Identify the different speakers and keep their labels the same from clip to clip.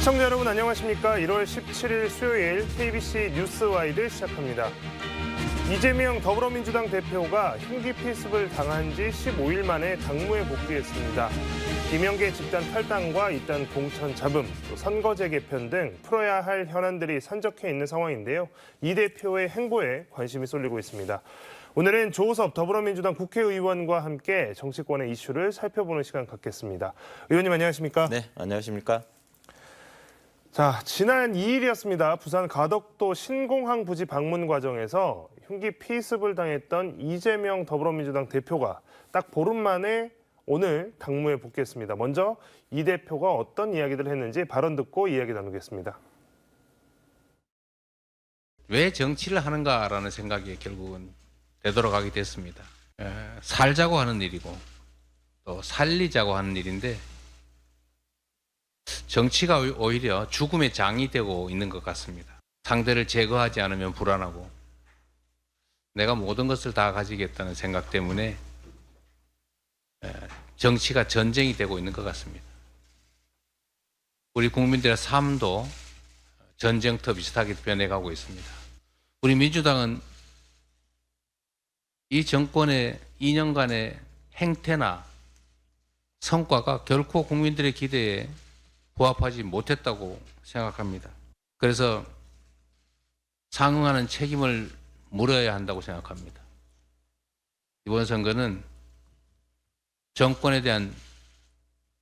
Speaker 1: 시청자 여러분 안녕하십니까? 1월 17일 수요일 KBC 뉴스와이드 시작합니다. 이재명 더불어민주당 대표가 흉기 피습을 당한 지 15일 만에 당무에 복귀했습니다. 김영계 집단 탈당과 이단 공천 잡음, 또 선거제 개편 등 풀어야 할 현안들이 산적해 있는 상황인데요. 이 대표의 행보에 관심이 쏠리고 있습니다. 오늘은 조호섭 더불어민주당 국회의원과 함께 정치권의 이슈를 살펴보는 시간 갖겠습니다. 의원님 안녕하십니까?
Speaker 2: 네, 안녕하십니까?
Speaker 1: 자, 지난 2일이었습니다. 부산 가덕도 신공항 부지 방문 과정에서 흉기 피습을 당했던 이재명 더불어민주당 대표가 딱 보름 만에 오늘 당무에 복귀했습니다. 먼저 이 대표가 어떤 이야기들을 했는지 발언 듣고 이야기 나누겠습니다.
Speaker 3: 왜 정치를 하는가라는 생각이 결국은 되돌아가게 됐습니다. 살자고 하는 일이고 또 살리자고 하는 일인데 정치가 오히려 죽음의 장이 되고 있는 것 같습니다. 상대를 제거하지 않으면 불안하고 내가 모든 것을 다 가지겠다는 생각 때문에 정치가 전쟁이 되고 있는 것 같습니다. 우리 국민들의 삶도 전쟁터 비슷하게 변해가고 있습니다. 우리 민주당은 이 정권의 2년간의 행태나 성과가 결코 국민들의 기대에 부합하지 못했다고 생각합니다. 그래서 상응하는 책임을 물어야 한다고 생각합니다. 이번 선거는 정권에 대한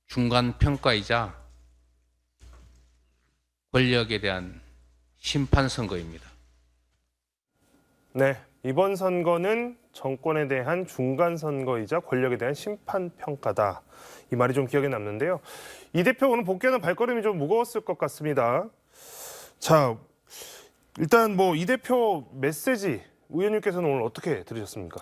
Speaker 3: 중간 평가이자 권력에 대한 심판 선거입니다.
Speaker 1: 네, 이번 선거는 정권에 대한 중간 선거이자 권력에 대한 심판 평가다. 이 말이 좀 기억에 남는데요. 이 대표 오늘 복귀하는 발걸음이 좀 무거웠을 것 같습니다. 자, 일단 이 대표 메시지 의원님께서는 오늘 어떻게 들으셨습니까?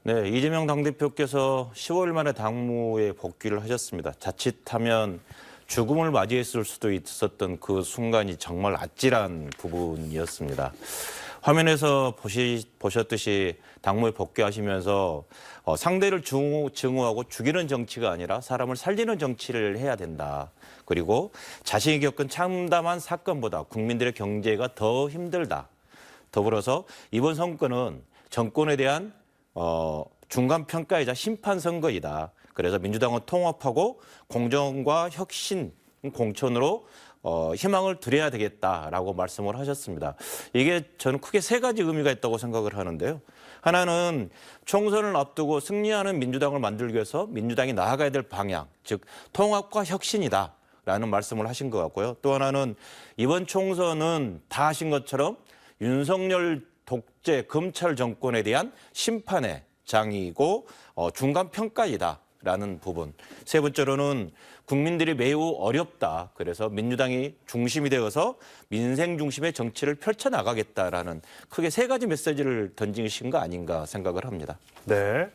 Speaker 2: 네, 이재명 당대표께서 15일 만에 당무에 복귀를 하셨습니다. 자칫하면 죽음을 맞이했을 수도 있었던 그 순간이 정말 아찔한 부분이었습니다. 화면에서 보셨듯이 당무에 복귀하시면서 상대를 증오하고 죽이는 정치가 아니라 사람을 살리는 정치를 해야 된다. 그리고 자신이 겪은 참담한 사건보다 국민들의 경제가 더 힘들다. 더불어서 이번 선거는 정권에 대한 중간 평가이자 심판 선거이다. 그래서 민주당은 통합하고 공정과 혁신 공천으로 희망을 드려야 되겠다라고 말씀을 하셨습니다. 이게 저는 크게 세 가지 의미가 있다고 생각을 하는데요. 하나는 총선을 앞두고 승리하는 민주당을 만들기 위해서 민주당이 나아가야 될 방향, 즉 통합과 혁신이다라는 말씀을 하신 것 같고요. 또 하나는 이번 총선은 다 하신 것처럼 윤석열 독재 검찰 정권에 대한 심판의 장이고 중간 평가이다라는 부분. 세 번째로는 국민들이 매우 어렵다. 그래서 민주당이 중심이 되어서 민생 중심의 정치를 펼쳐나가겠다라는 크게 세 가지 메시지를 던지신 거 아닌가 생각을 합니다.
Speaker 1: 네.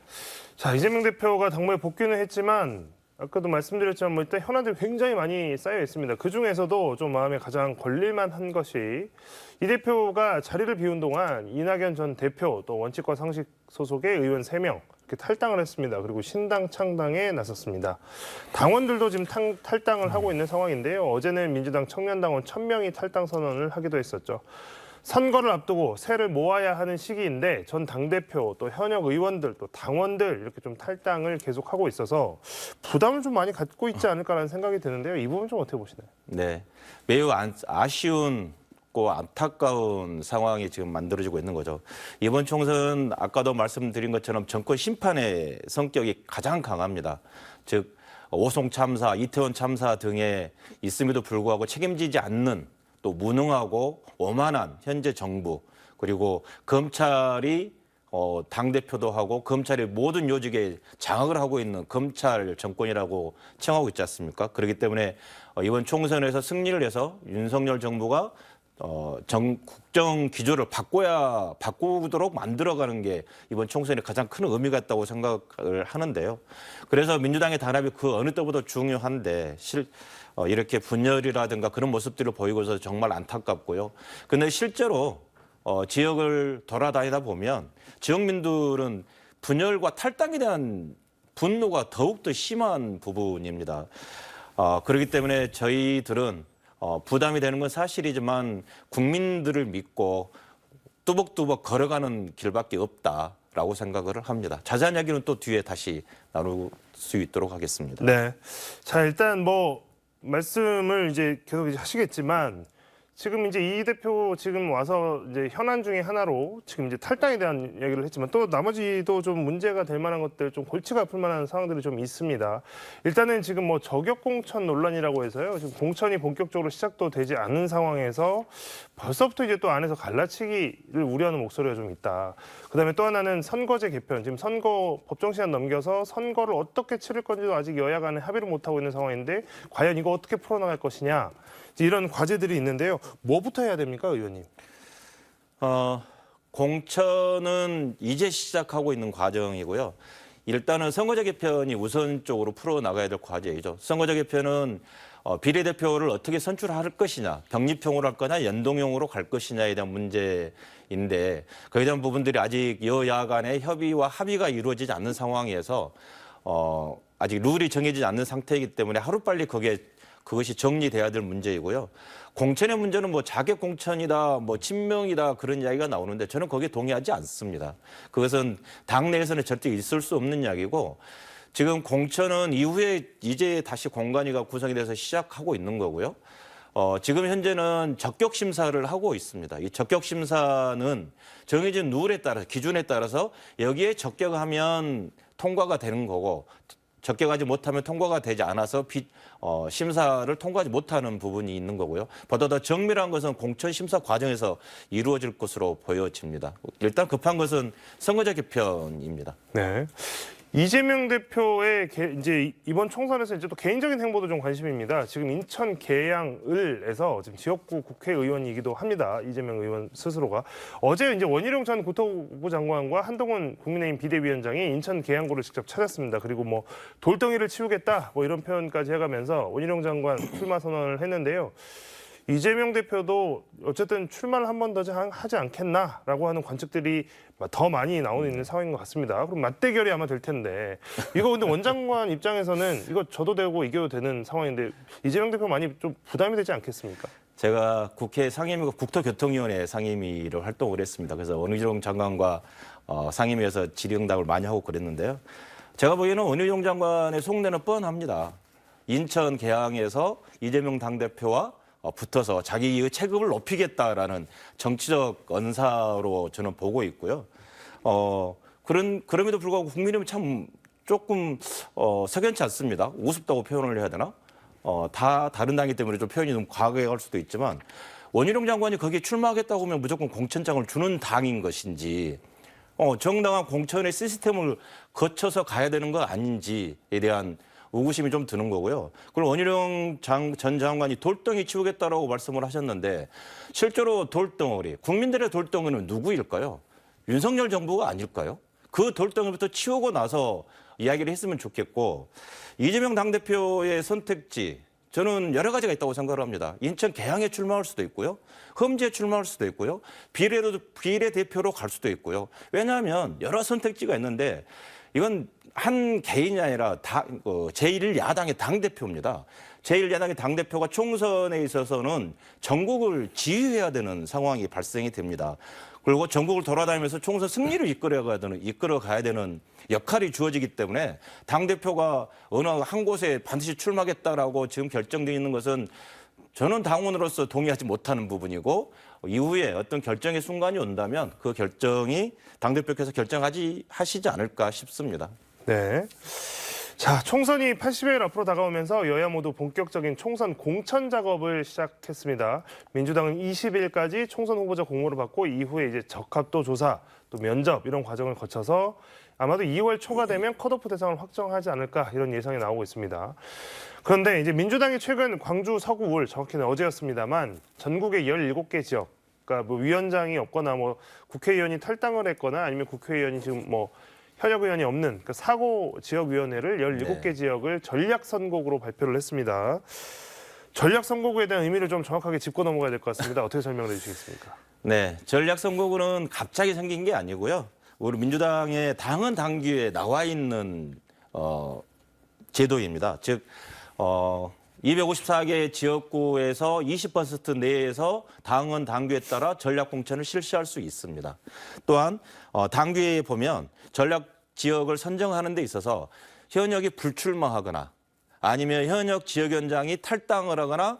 Speaker 1: 자, 이재명 대표가 당무에 복귀는 했지만 아까도 말씀드렸지만 일단 현안들이 굉장히 많이 쌓여 있습니다. 그중에서도 좀 마음에 가장 걸릴만 한 것이 이 대표가 자리를 비운 동안 이낙연 전 대표 또 원칙과 상식 소속의 의원 3명 이렇게 탈당을 했습니다. 그리고 신당 창당에 나섰습니다. 당원들도 지금 탈당을 하고 있는 상황인데요. 어제는 민주당 청년당원 1000명이 탈당 선언을 하기도 했었죠. 선거를 앞두고 세를 모아야 하는 시기인데 전 당대표 또 현역 의원들 또 당원들 이렇게 좀 탈당을 계속하고 있어서 부담을 좀 많이 갖고 있지 않을까라는 생각이 드는데요. 이 부분 좀 어떻게 보시나요?
Speaker 2: 네, 매우 아쉬운 안타까운 상황이 지금 만들어지고 있는 거죠. 이번 총선 아까도 말씀드린 것처럼 정권 심판의 성격이 가장 강합니다. 즉 오송 참사, 이태원 참사 등에 있음에도 불구하고 책임지지 않는 또 무능하고 오만한 현재 정부 그리고 검찰이 당대표도 하고 검찰의 모든 요직에 장악을 하고 있는 검찰 정권이라고称하고 있지 않습니까? 그렇기 때문에 이번 총선에서 승리를 해서 윤석열 정부가 국정 기조를 바꾸도록 만들어가는 게 이번 총선에 가장 큰 의미가 있다고 생각을 하는데요. 그래서 민주당의 단합이 그 어느 때보다 중요한데 이렇게 분열이라든가 그런 모습들을 보이고 있어서 정말 안타깝고요. 근데 실제로 지역을 돌아다니다 보면 지역민들은 분열과 탈당에 대한 분노가 더욱더 심한 부분입니다. 그렇기 때문에 저희들은 부담이 되는 건 사실이지만 국민들을 믿고 뚜벅뚜벅 걸어가는 길밖에 없다라고 생각을 합니다. 자세한 이야기는 또 뒤에 다시 나눌 수 있도록 하겠습니다.
Speaker 1: 네. 자, 일단 뭐 말씀을 이제 계속 이제 하시겠지만 지금 이제 이 대표 지금 와서 이제 현안 중에 하나로 지금 이제 탈당에 대한 얘기를 했지만 또 나머지도 좀 문제가 될 만한 것들 좀 골치가 아플 만한 상황들이 좀 있습니다. 일단은 지금 뭐 저격 공천 논란이라고 해서요. 지금 공천이 본격적으로 시작도 되지 않은 상황에서 벌써부터 이제 또 안에서 갈라치기를 우려하는 목소리가 좀 있다. 그다음에 또 하나는 선거제 개편. 지금 선거 법정 시한 넘겨서 선거를 어떻게 치를 건지도 아직 여야 간에 합의를 못 하고 있는 상황인데 과연 이거 어떻게 풀어나갈 것이냐. 이런 과제들이 있는데요. 뭐부터 해야 됩니까, 의원님?
Speaker 2: 공천은 이제 시작하고 있는 과정이고요. 일단은 선거제 개편이 우선적으로 풀어나가야 될 과제이죠. 선거제 개편은 비례대표를 어떻게 선출할 것이냐, 병립형으로 할 거냐, 연동형으로 갈 것이냐에 대한 문제인데 거기에 대한 부분들이 아직 여야 간의 협의와 합의가 이루어지지 않는 상황에서 아직 룰이 정해지지 않는 상태이기 때문에 하루빨리 그것이 정리돼야 될 문제이고요. 공천의 문제는 뭐 자격 공천이다, 뭐 친명이다 그런 이야기가 나오는데 저는 거기에 동의하지 않습니다. 그것은 당 내에서는 절대 있을 수 없는 이야기고 지금 공천은 이후에 이제 다시 공관위가 구성이 돼서 시작하고 있는 거고요. 지금 현재는 적격 심사를 하고 있습니다. 이 적격 심사는 정해진 룰에 따라서 기준에 따라서 여기에 적격하면 통과가 되는 거고 적격하지 못하면 통과가 되지 않아서 심사를 통과하지 못하는 부분이 있는 거고요. 보다 더 정밀한 것은 공천 심사 과정에서 이루어질 것으로 보여집니다. 일단 급한 것은 선거제 개편입니다.
Speaker 1: 네. 이재명 대표의 이제 이번 총선에서 이제 또 개인적인 행보도 좀 관심입니다. 지금 인천 계양을에서 지금 지역구 국회의원이기도 합니다. 이재명 의원 스스로가 어제 이제 원희룡 전 국토부 장관과 한동훈 국민의힘 비대위원장이 인천 계양구를 직접 찾았습니다. 그리고 뭐 돌덩이를 치우겠다 뭐 이런 표현까지 해가면서 원희룡 장관 출마 선언을 했는데요. 이재명 대표도 어쨌든 출마를 한 번 더 하지 않겠나라고 하는 관측들이 더 많이 나오고 있는 상황인 것 같습니다. 그럼 맞대결이 아마 될 텐데 이거 근데 원 장관 입장에서는 이거 져도 되고 이겨도 되는 상황인데 이재명 대표 많이 좀 부담이 되지 않겠습니까?
Speaker 2: 제가 국회 상임위가 국토교통위원회 상임위로 활동을 했습니다. 그래서 원희룡 장관과 상임위에서 질의응답을 많이 하고 그랬는데요. 제가 보기에는 원희룡 장관의 속내는 뻔합니다. 인천 계양에서 이재명 당대표와 붙어서 자기의 체급을 높이겠다라는 정치적 언사로 저는 보고 있고요. 그럼에도 불구하고 국민의힘은 참 조금 석연치 않습니다. 우습다고 표현을 해야 되나? 다 다른 당이기 때문에 좀 표현이 좀 과거에 갈 수도 있지만 원희룡 장관이 거기에 출마하겠다고 하면 무조건 공천장을 주는 당인 것인지 정당한 공천의 시스템을 거쳐서 가야 되는 거 아닌지에 대한 의구심이 좀 드는 거고요. 그리고 원희룡 전 장관이 돌덩이 치우겠다라고 말씀을 하셨는데 실제로 돌덩어리, 국민들의 돌덩이는 누구일까요? 윤석열 정부가 아닐까요? 그 돌덩이부터 치우고 나서 이야기를 했으면 좋겠고 이재명 당대표의 선택지 저는 여러 가지가 있다고 생각을 합니다. 인천 계양에 출마할 수도 있고요. 험지에 출마할 수도 있고요. 비례대표로 갈 수도 있고요. 왜냐하면 여러 선택지가 있는데 이건 한 개인이 아니라 제1야당의 당대표입니다. 제1야당의 당대표가 총선에 있어서는 전국을 지휘해야 되는 상황이 발생이 됩니다. 그리고 전국을 돌아다니면서 총선 승리를 이끌어가야 되는 역할이 주어지기 때문에 당대표가 어느 한 곳에 반드시 출마하겠다라고 지금 결정되어 있는 것은 저는 당원으로서 동의하지 못하는 부분이고 이후에 어떤 결정의 순간이 온다면 그 결정이 당대표께서 하시지 않을까 싶습니다.
Speaker 1: 네. 자, 총선이 80여일 앞으로 다가오면서 여야 모두 본격적인 총선 공천 작업을 시작했습니다. 민주당은 20일까지 총선 후보자 공모를 받고 이후에 이제 적합도 조사, 또 면접 이런 과정을 거쳐서 아마도 2월 초가 되면 컷오프 대상을 확정하지 않을까 이런 예상이 나오고 있습니다. 그런데 이제 민주당이 최근 광주 서구 울 정확히는 어제였습니다만 전국의 17개 지역, 그러니까 뭐 위원장이 없거나 뭐 국회의원이 탈당을 했거나 아니면 국회의원이 지금 뭐 현역 의원이 없는 그 사고 지역위원회를 17개 지역을 전략선곡으로 발표를 했습니다. 전략선곡에 대한 의미를 좀 정확하게 짚고 넘어가야 될 것 같습니다. 어떻게 설명해 주시겠습니까?
Speaker 2: 네, 전략선거구는 갑자기 생긴 게 아니고요. 우리 민주당의 당헌 당규에 나와 있는 제도입니다. 즉 254개 지역구에서 20% 내에서 당원 당규에 따라 전략 공천을 실시할 수 있습니다. 또한 당규에 보면 전략 지역을 선정하는 데 있어서 현역이 불출마하거나 아니면 현역 지역위원장이 탈당을 하거나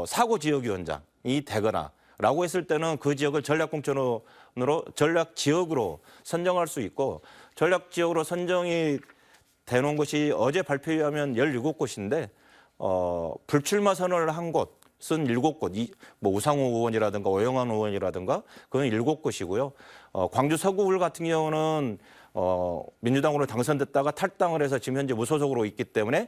Speaker 2: 사고 지역위원장이 되거나라고 했을 때는 그 지역을 전략 공천으로 전략 지역으로 선정할 수 있고 전략 지역으로 선정이 되는 곳이 어제 발표에 의하면 17곳인데 불출마 선언을 한 곳은 7곳, 뭐 우상호 의원이라든가 오영환 의원이라든가 그건 7곳이고요. 광주 서구울 같은 경우는 민주당으로 당선됐다가 탈당을 해서 지금 현재 무소속으로 있기 때문에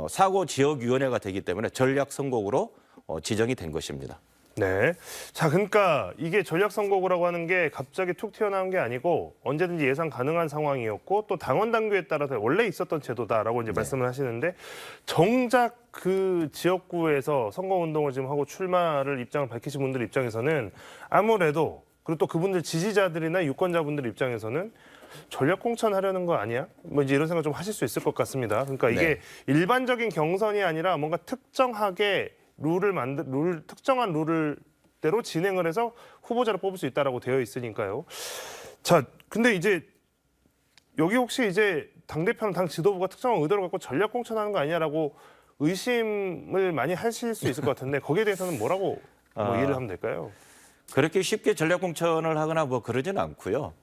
Speaker 2: 사고 지역위원회가 되기 때문에 전략 선곡으로 지정이 된 것입니다.
Speaker 1: 네. 자, 그러니까 이게 전략 선거구라고 하는 게 갑자기 툭 튀어나온 게 아니고 언제든지 예상 가능한 상황이었고 또 당원 당규에 따라서 원래 있었던 제도다라고 이제 말씀을 하시는데 정작 그 지역구에서 선거운동을 지금 하고 출마를 입장을 밝히신 분들 입장에서는 아무래도 그리고 또 그분들 지지자들이나 유권자분들 입장에서는 전략 공천하려는 거 아니야? 뭐 이제 이런 생각 좀 하실 수 있을 것 같습니다. 그러니까 이게 일반적인 경선이 아니라 뭔가 특정하게 특정한 룰대로 진행을 해서 후보자를 뽑을 수 있다라고 되어 있으니까요. 자, 근데 이제 여기 혹시 이제 당대표는 당 지도부가 특정한 의도를 갖고 전략 공천하는 거 아니냐라고 의심을 많이 하실 수 있을 것 같은데 거기에 대해서는 뭐라고 이해를 하면 될까요?
Speaker 2: 그렇게 쉽게 전략 공천을 하거나 뭐 그러지는 않고요.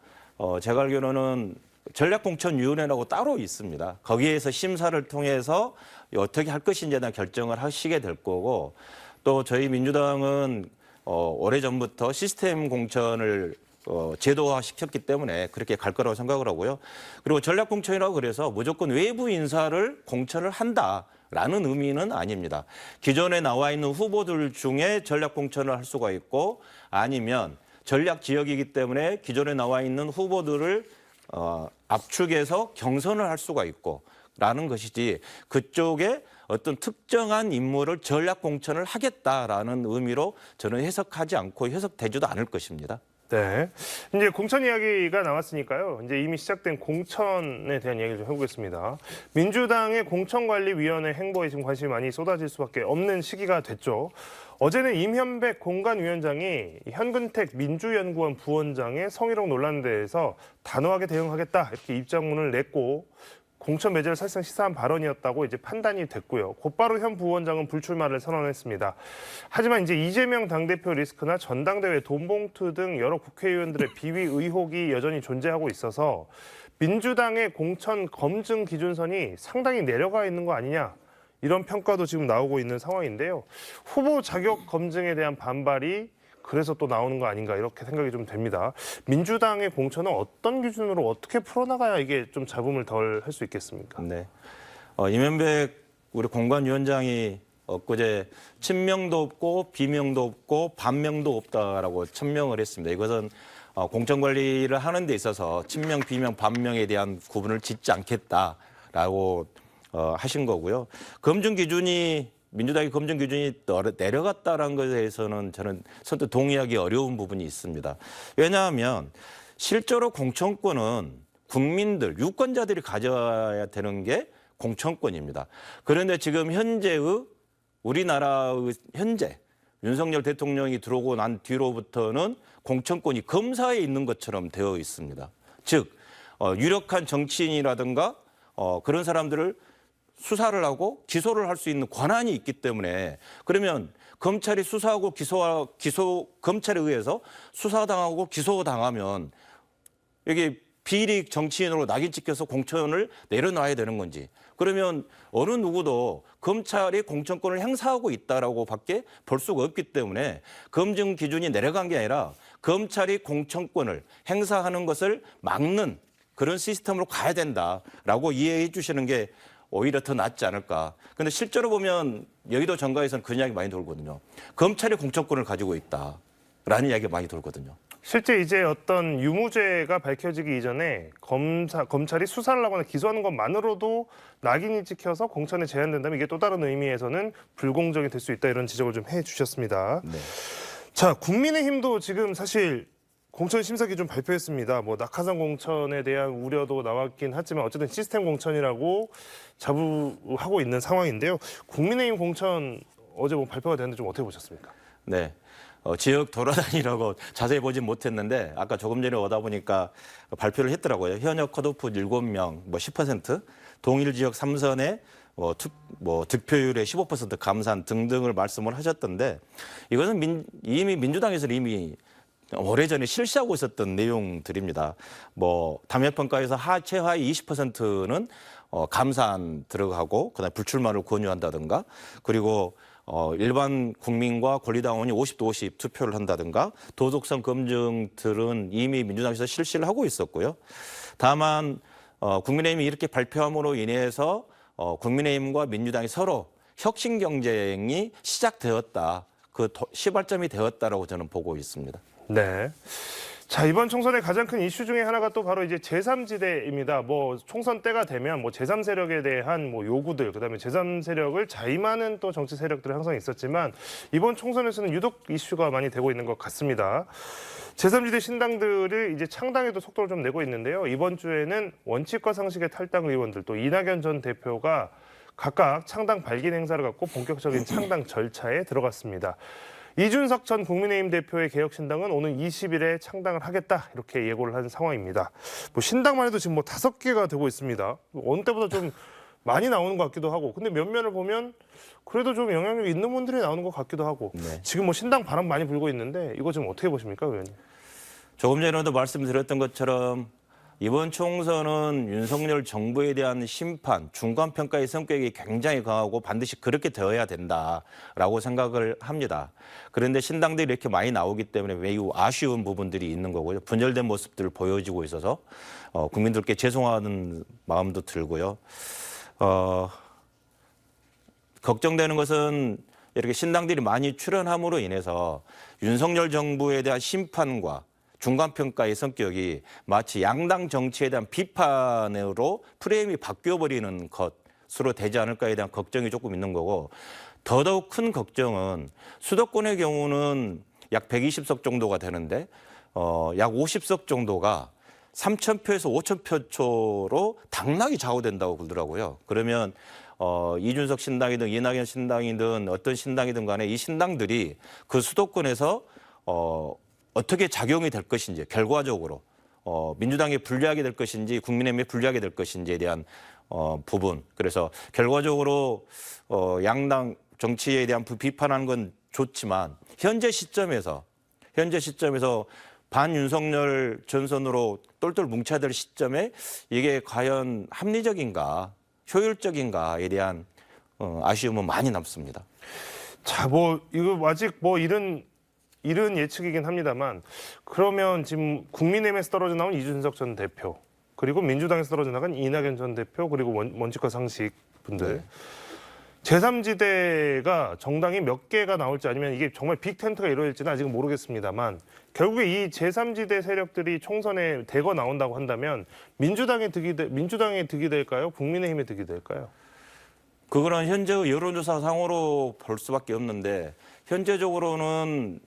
Speaker 2: 제가 알기로는 전략공천위원회라고 따로 있습니다. 거기에서 심사를 통해서 어떻게 할 것인지에 대한 결정을 하시게 될 거고 또 저희 민주당은 오래전부터 시스템 공천을 제도화시켰기 때문에 그렇게 갈 거라고 생각을 하고요. 그리고 전략공천이라고 그래서 무조건 외부 인사를 공천을 한다라는 의미는 아닙니다. 기존에 나와 있는 후보들 중에 전략공천을 할 수가 있고 아니면 전략 지역이기 때문에 기존에 나와 있는 후보들을 압축해서 경선을 할 수가 있고 라는 것이지 그쪽에 어떤 특정한 인물을 전략 공천을 하겠다라는 의미로 저는 해석하지 않고 해석되지도 않을 것입니다.
Speaker 1: 네. 이제 공천 이야기가 나왔으니까요. 이제 이미 시작된 공천에 대한 이야기를 좀 해보겠습니다. 민주당의 공천관리위원회 행보에 지금 관심이 많이 쏟아질 수밖에 없는 시기가 됐죠. 어제는 임현백 공관위원장이 현근택 민주연구원 부원장의 성희롱 논란에 대해서 단호하게 대응하겠다 이렇게 입장문을 냈고 공천 매제를 사실상 시사한 발언이었다고 이제 판단이 됐고요. 곧바로 현 부원장은 불출마를 선언했습니다. 하지만 이제 이재명 당대표 리스크나 전당대회 돈봉투 등 여러 국회의원들의 비위 의혹이 여전히 존재하고 있어서 민주당의 공천 검증 기준선이 상당히 내려가 있는 거 아니냐 이런 평가도 지금 나오고 있는 상황인데요. 후보 자격 검증에 대한 반발이 그래서 또 나오는 거 아닌가 이렇게 생각이 좀 됩니다. 민주당의 공천은 어떤 기준으로 어떻게 풀어나가야 이게 좀 잡음을 덜 할 수 있겠습니까?
Speaker 2: 네. 임현백 우리 공관위원장이 엊그제 친명도 없고 비명도 없고 반명도 없다라고 천명을 했습니다. 이것은 공천 관리를 하는 데 있어서 친명, 비명, 반명에 대한 구분을 짓지 않겠다라고 하신 거고요. 검증 기준이 민주당의 검증 기준이 내려갔다는 것에 대해서는 저는 선뜻 동의하기 어려운 부분이 있습니다. 왜냐하면 실제로 공천권은 국민들, 유권자들이 가져야 되는 게 공천권입니다. 그런데 지금 현재의 우리나라의 현재 윤석열 대통령이 들어오고 난 뒤로부터는 공천권이 검사에 있는 것처럼 되어 있습니다. 즉 유력한 정치인이라든가 그런 사람들을 수사를 하고 기소를 할 수 있는 권한이 있기 때문에 그러면 검찰이 수사하고 검찰에 의해서 수사당하고 기소당하면 여기 비리 정치인으로 낙인 찍혀서 공천을 내려놔야 되는 건지 그러면 어느 누구도 검찰이 공천권을 행사하고 있다라고 밖에 볼 수가 없기 때문에 검증 기준이 내려간 게 아니라 검찰이 공천권을 행사하는 것을 막는 그런 시스템으로 가야 된다라고 이해해 주시는 게 오히려 더 낫지 않을까. 근데 실제로 보면 여의도 정가에서는 그 이야기 많이 돌거든요. 검찰이 공천권을 가지고 있다라는 이야기가 많이 돌거든요.
Speaker 1: 실제 이제 어떤 유무죄가 밝혀지기 이전에 검찰이 수사를 하거나 기소하는 것만으로도 낙인이 찍혀서 공천에 제한된다면 이게 또 다른 의미에서는 불공정이 될 수 있다 이런 지적을 좀 해주셨습니다.
Speaker 2: 네.
Speaker 1: 자, 국민의힘도 지금 사실 공천 심사 기준 발표했습니다. 뭐 낙하산 공천에 대한 우려도 나왔긴 하지만 어쨌든 시스템 공천이라고 자부하고 있는 상황인데요. 국민의힘 공천 어제 뭐 발표가 됐는데 좀 어떻게 보셨습니까?
Speaker 2: 네. 지역 돌아다니라고 자세히 보진 못했는데 아까 조금 전에 오다 보니까 발표를 했더라고요. 현역 컷오프 7명, 뭐 10%, 동일 지역 3선에 득표율의 15% 감산 등등을 말씀을 하셨던데 이것은 이미 민주당에서 이미 오래전에 실시하고 있었던 내용들입니다. 뭐 담협평가에서 최하위 20%는 감산 들어가고 그다음에 불출마를 권유한다든가 그리고 일반 국민과 권리당원이 50대 50 투표를 한다든가 도덕성 검증들은 이미 민주당에서 실시를 하고 있었고요. 다만 국민의힘이 이렇게 발표함으로 인해서 국민의힘과 민주당이 서로 혁신 경쟁이 시작되었다. 그 시발점이 되었다라고 저는 보고 있습니다.
Speaker 1: 네. 자, 이번 총선의 가장 큰 이슈 중에 하나가 또 바로 이제 제3지대입니다. 뭐 총선 때가 되면 뭐 제3 세력에 대한 뭐 요구들, 그다음에 제3 세력을 자임하는 또 정치 세력들이 항상 있었지만 이번 총선에서는 유독 이슈가 많이 되고 있는 것 같습니다. 제3지대 신당들이 이제 창당에도 속도를 좀 내고 있는데요. 이번 주에는 원칙과 상식의 탈당 의원들 또 이낙연 전 대표가 각각 창당 발긴 행사를 갖고 본격적인 창당 절차에 들어갔습니다. 이준석 전 국민의힘 대표의 개혁신당은 오는 20일에 창당을 하겠다 이렇게 예고를 한 상황입니다. 뭐 신당만 해도 지금 뭐 5개가 되고 있습니다. 어느 때보다 좀 많이 나오는 것 같기도 하고 근데 면면을 보면 그래도 좀 영향력 있는 분들이 나오는 것 같기도 하고
Speaker 2: 네.
Speaker 1: 지금 뭐 신당 바람 많이 불고 있는데 이거 좀 어떻게 보십니까, 의원님?
Speaker 2: 조금 전에도 말씀드렸던 것처럼 이번 총선은 윤석열 정부에 대한 심판, 중간평가의 성격이 굉장히 강하고 반드시 그렇게 되어야 된다라고 생각을 합니다. 그런데 신당들이 이렇게 많이 나오기 때문에 매우 아쉬운 부분들이 있는 거고요. 분열된 모습들을 보여지고 있어서 국민들께 죄송하는 마음도 들고요. 걱정되는 것은 이렇게 신당들이 많이 출연함으로 인해서 윤석열 정부에 대한 심판과 중간평가의 성격이 마치 양당 정치에 대한 비판으로 프레임이 바뀌어버리는 것으로 되지 않을까에 대한 걱정이 조금 있는 거고 더더욱 큰 걱정은 수도권의 경우는 약 120석 정도가 되는데 약 50석 정도가 3,000표에서 5,000표 초로 당락이 좌우된다고 그러더라고요. 그러면 이준석 신당이든 이낙연 신당이든 어떤 신당이든 간에 이 신당들이 그 수도권에서 어떻게 작용이 될 것인지 결과적으로 민주당에 불리하게 될 것인지 국민의힘에 불리하게 될 것인지에 대한 부분. 그래서 결과적으로 양당 정치에 대한 비판하는 건 좋지만 현재 시점에서 반윤석열 전선으로 똘똘 뭉쳐야 될 시점에 이게 과연 합리적인가 효율적인가에 대한 아쉬움은 많이 남습니다.
Speaker 1: 자, 뭐 이거 아직 뭐 이른 예측이긴 합니다만 그러면 지금 국민의힘에서 떨어져 나온 이준석 전 대표 그리고 민주당에서 떨어져 나간 이낙연 전 대표 그리고 원칙과 상식 분들
Speaker 2: 네.
Speaker 1: 제3지대가 정당이 몇 개가 나올지 아니면 이게 정말 빅텐트가 이루어질지는 아직은 모르겠습니다만 결국에 이 제3지대 세력들이 총선에 대거 나온다고 한다면 민주당에 득이 될까요? 국민의힘에 득이 될까요?
Speaker 2: 그거는 현재 여론조사 상으로 볼 수밖에 없는데 현재적으로는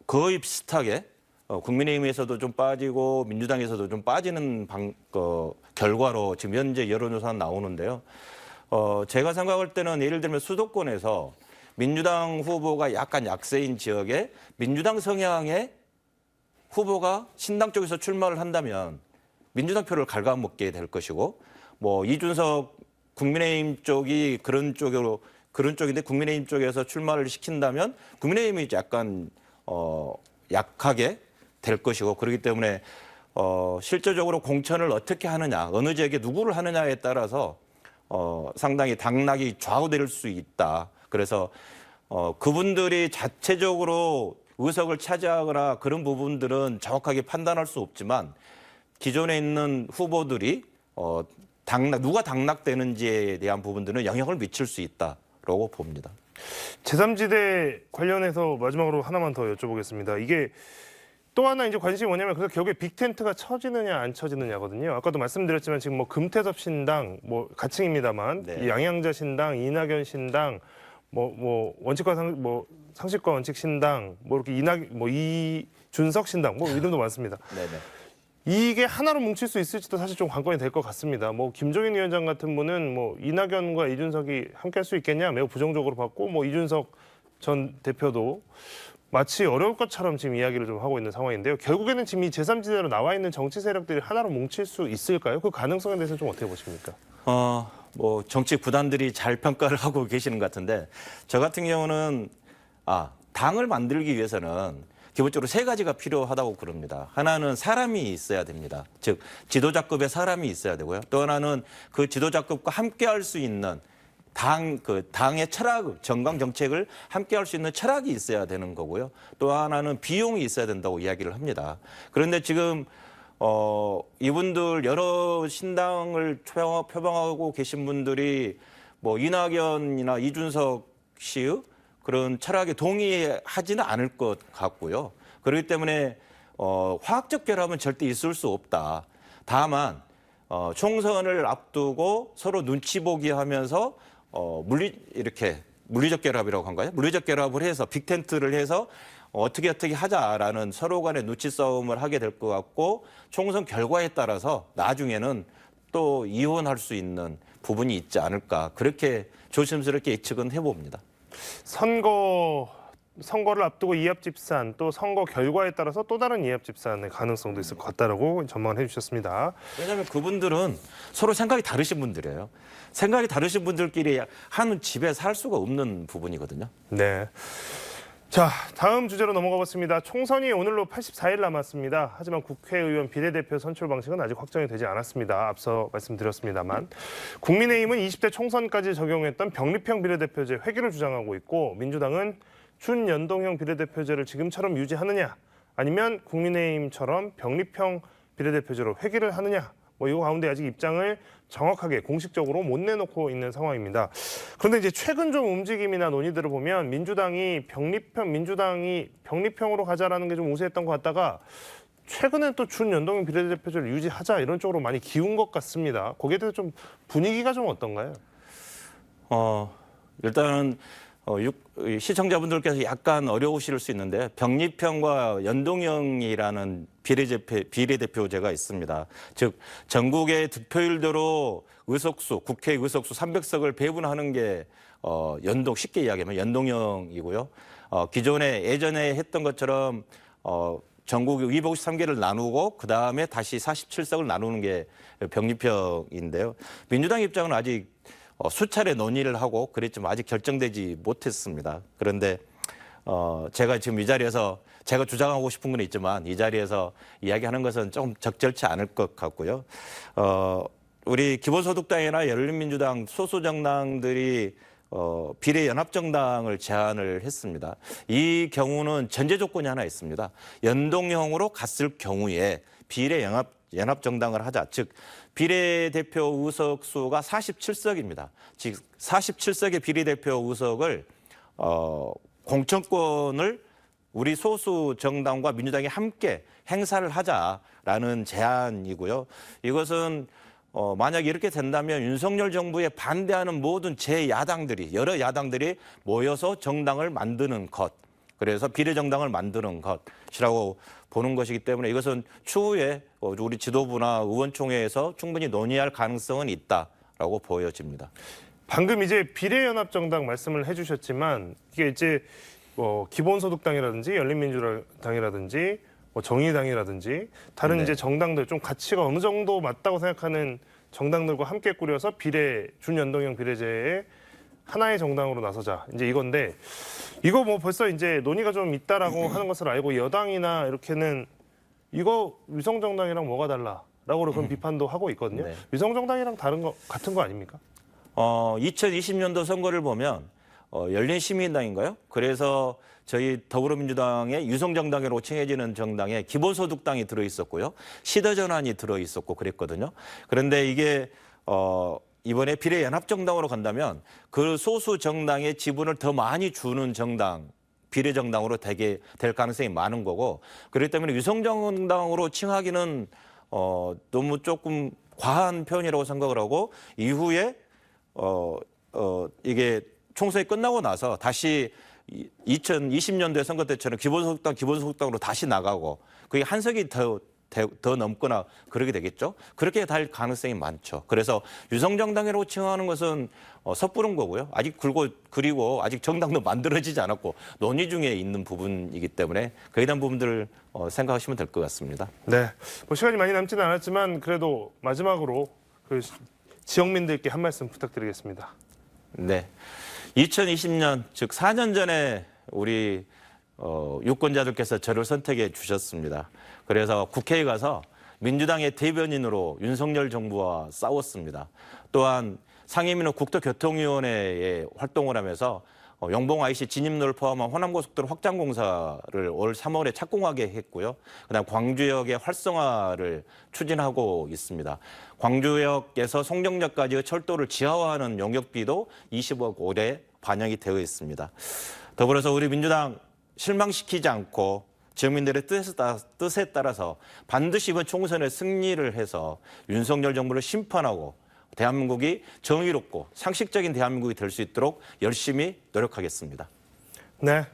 Speaker 2: 거의 비슷하게 국민의힘에서도 좀 빠지고 민주당에서도 좀 빠지는 결과로 지금 현재 여론조사는 나오는데요. 제가 생각할 때는 예를 들면 수도권에서 민주당 후보가 약간 약세인 지역에 민주당 성향의 후보가 신당 쪽에서 출마를 한다면 민주당 표를 갉아먹게 될 것이고 뭐 이준석 국민의힘 쪽이 그런 쪽인데 국민의힘 쪽에서 출마를 시킨다면 국민의힘이 약간 약하게 될 것이고 그렇기 때문에 실제적으로 공천을 어떻게 하느냐 어느 지역에 누구를 하느냐에 따라서 상당히 당락이 좌우될 수 있다. 그래서 그분들이 자체적으로 의석을 차지하거나 그런 부분들은 정확하게 판단할 수 없지만 기존에 있는 후보들이 누가 당락되는지에 대한 부분들은 영향을 미칠 수 있다라고 봅니다.
Speaker 1: 제3지대 관련해서 마지막으로 하나만 더 여쭤보겠습니다. 이게 또 하나 이제 관심이 뭐냐면 그래서 결국에 빅텐트가 쳐지느냐 안 쳐지느냐거든요. 아까도 말씀드렸지만 지금 뭐 금태섭 신당 뭐 가칭입니다만
Speaker 2: 네.
Speaker 1: 양양자 신당, 이낙연 신당, 뭐 원칙과 상식과 원칙 신당, 뭐 이렇게 이준석 이준석 신당 뭐 이름도 많습니다.
Speaker 2: 네네.
Speaker 1: 이게 하나로 뭉칠 수 있을지도 사실 좀 관건이 될 것 같습니다. 뭐 김종인 위원장 같은 분은 뭐 이낙연과 이준석이 함께할 수 있겠냐 매우 부정적으로 봤고 뭐 이준석 전 대표도 마치 어려울 것처럼 지금 이야기를 좀 하고 있는 상황인데요. 결국에는 지금 이 제3지대로 나와 있는 정치 세력들이 하나로 뭉칠 수 있을까요? 그 가능성에 대해서 좀 어떻게 보십니까?
Speaker 2: 뭐 정치 구단들이 잘 평가를 하고 계시는 것 같은데 저 같은 경우는 당을 만들기 위해서는 기본적으로 세 가지가 필요하다고 그럽니다. 하나는 사람이 있어야 됩니다. 즉 지도자급의 사람이 있어야 되고요. 또 하나는 그 지도자급과 함께할 수 있는 당의 철학, 정강 정책을 함께할 수 있는 철학이 있어야 되는 거고요. 또 하나는 비용이 있어야 된다고 이야기를 합니다. 그런데 지금 이분들 여러 신당을 표방하고 계신 분들이 뭐 이낙연이나 이준석 씨의 그런 철학에 동의하지는 않을 것 같고요. 그렇기 때문에 화학적 결합은 절대 있을 수 없다. 다만 총선을 앞두고 서로 눈치 보기 하면서 물리적 결합이라고 한가요? 물리적 결합을 해서 빅텐트를 해서 어떻게 하자라는 서로 간의 눈치 싸움을 하게 될 것 같고 총선 결과에 따라서 나중에는 또 이혼할 수 있는 부분이 있지 않을까 그렇게 조심스럽게 예측은 해봅니다.
Speaker 1: 선거를 앞두고 이합집산 또 선거 결과에 따라서 또 다른 이합집산의 가능성도 있을 것 같다라고 전망을 해주셨습니다.
Speaker 2: 왜냐하면 그분들은 서로 생각이 다르신 분들이에요. 생각이 다르신 분들끼리 한 집에 살 수가 없는 부분이거든요.
Speaker 1: 네. 자, 다음 주제로 넘어가 보겠습니다. 총선이 오늘로 84일 남았습니다. 하지만 국회의원 비례대표 선출 방식은 아직 확정이 되지 않았습니다. 앞서 말씀드렸습니다만. 국민의힘은 20대 총선까지 적용했던 병립형 비례대표제 회귀를 주장하고 있고 민주당은 준연동형 비례대표제를 지금처럼 유지하느냐 아니면 국민의힘처럼 병립형 비례대표제로 회귀를 하느냐 뭐 이 가운데 아직 입장을 정확하게 공식적으로 못 내놓고 있는 상황입니다. 그런데 이제 최근 좀 움직임이나 논의들을 보면 민주당이 병립형으로 가자라는 게 좀 우세했던 것 같다가 최근엔 또 준연동형 비례대표제를 유지하자 이런 쪽으로 많이 기운 것 같습니다. 거기에 대해서 좀 분위기가 좀 어떤가요?
Speaker 2: 일단은 시청자분들께서 약간 어려우실 수 있는데 병립형과 연동형이라는 비례대표제가 있습니다. 즉 전국의 득표율대로 국회 의석수 300석을 배분하는 게 쉽게 이야기하면 연동형이고요. 기존에 예전에 했던 것처럼 전국 253개를 나누고 그다음에 다시 47석을 나누는 게 병립형인데요. 민주당 입장은 아직 수차례 논의를 하고 그랬지만 아직 결정되지 못했습니다. 그런데 제가 지금 이 자리에서 제가 주장하고 싶은 건 있지만 이 자리에서 이야기하는 것은 좀 적절치 않을 것 같고요. 우리 기본소득당이나 열린민주당 소수 정당들이 비례연합정당을 제안을 했습니다. 이 경우는 전제 조건이 하나 있습니다. 연동형으로 갔을 경우에 비례연합정당을 하자. 즉 비례대표 의석수가 47석입니다. 즉 47석의 비례대표 의석을 공천권을 우리 소수 정당과 민주당이 함께 행사를 하자라는 제안이고요. 이것은 만약 이렇게 된다면 윤석열 정부에 반대하는 모든 여러 야당들이 모여서 정당을 만드는 것, 그래서 비례정당을 만드는 것이라고 보는 것이기 때문에 이것은 추후에 우리 지도부나 의원총회에서 충분히 논의할 가능성은 있다라고 보여집니다.
Speaker 1: 방금 이제 비례연합정당 말씀을 해주셨지만 이게 이제 기본소득당이라든지 열린민주당이라든지 정의당이라든지 다른
Speaker 2: 네.
Speaker 1: 이제 정당들 좀 가치가 어느 정도 맞다고 생각하는 정당들과 함께 꾸려서 준연동형 비례제의 하나의 정당으로 나서자 이제 이건데 이거 뭐 벌써 이제 논의가 좀 있다라고 하는 것을 알고 여당이나 이렇게는 이거 위성정당이랑 뭐가 달라라고 그런 비판도 하고 있거든요.
Speaker 2: 네.
Speaker 1: 위성정당이랑 같은 거 아닙니까?
Speaker 2: 2020년도 선거를 보면 열린시민당인가요? 그래서 저희 더불어민주당의 유성정당으로 칭해지는 정당에 기본소득당이 들어있었고요. 시대전환이 들어있었고 그랬거든요. 그런데 이게 이번에 비례연합정당으로 간다면 그 소수 정당의 지분을 더 많이 주는 정당, 비례정당으로 되게 될 가능성이 많은 거고 그렇기 때문에 유성정당으로 칭하기는 너무 조금 과한 표현이라고 생각을 하고 이후에 이게 총선이 끝나고 나서 다시 2020년도에 선거 때처럼 기본소득당으로 다시 나가고 그게 한석이 더 넘거나 그러게 되겠죠. 그렇게 될 가능성이 많죠. 그래서 유성정당이라고 칭하는 것은 섣부른 거고요. 그리고 아직 정당도 만들어지지 않았고 논의 중에 있는 부분이기 때문에 그에 대한 부분들을 생각하시면 될 것 같습니다.
Speaker 1: 네, 뭐 시간이 많이 남지는 않았지만 그래도 마지막으로 그 지역민들께 한 말씀 부탁드리겠습니다.
Speaker 2: 네, 2020년 즉 4년 전에 우리 유권자들께서 저를 선택해 주셨습니다. 그래서 국회에 가서 민주당의 대변인으로 윤석열 정부와 싸웠습니다. 또한 상임위는 국토교통위원회에 활동을 하면서 영봉 IC 진입로를 포함한 호남고속도로 확장 공사를 올 3월에 착공하게 했고요. 그다음 광주역의 활성화를 추진하고 있습니다. 광주역에서 송정역까지 뜻을 지하화하는 용역비도 20억 올해 반영이 되어 있습니다. 더불어서 우리 민주당 실망시키지 않고 지역민들의 뜻에 따라서 반드시 이번 총선에 승리를 해서 윤석열 정부를 심판하고 대한민국이 정의롭고 상식적인 대한민국이 될 수 있도록 열심히 노력하겠습니다.
Speaker 1: 네,